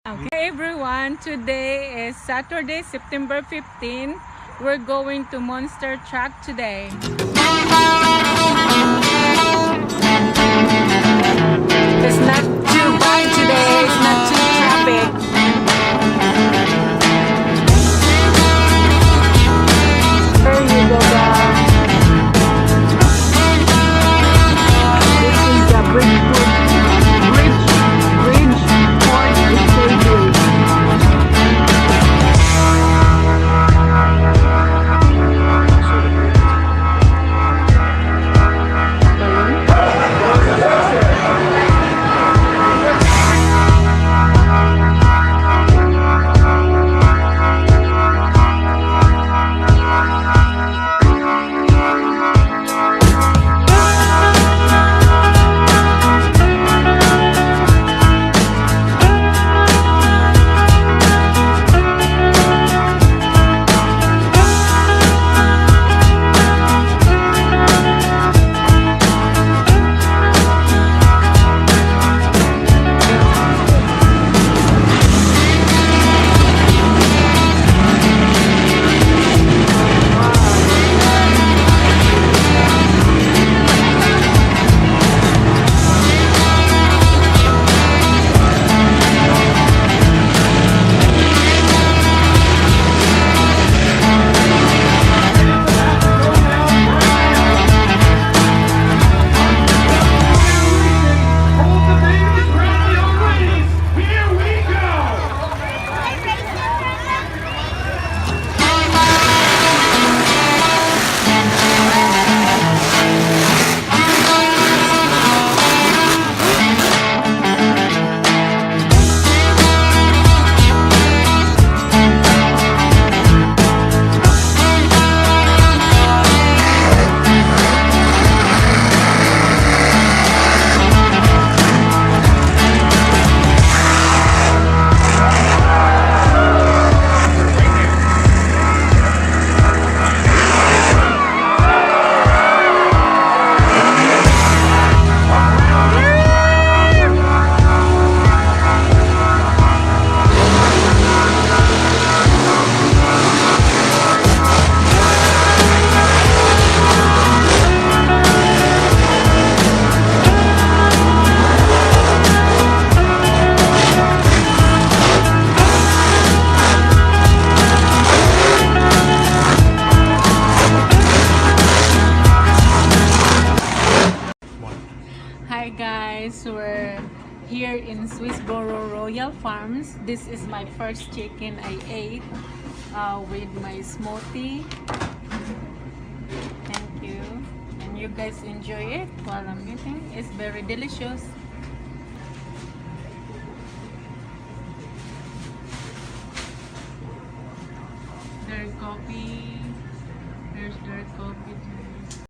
Okay everyone, today is Saturday, September 15. We're going to Monster Truck today. It's not too bad today, it's not too traffic. There you go guys. This is the Bridgeport Stadium. Hi guys, we're here in Swissboro Royal Farms. This is my first chicken I ate with my smoothie. Thank you. And you guys enjoy it while I'm eating. It's very delicious. There's coffee. There's coffee too.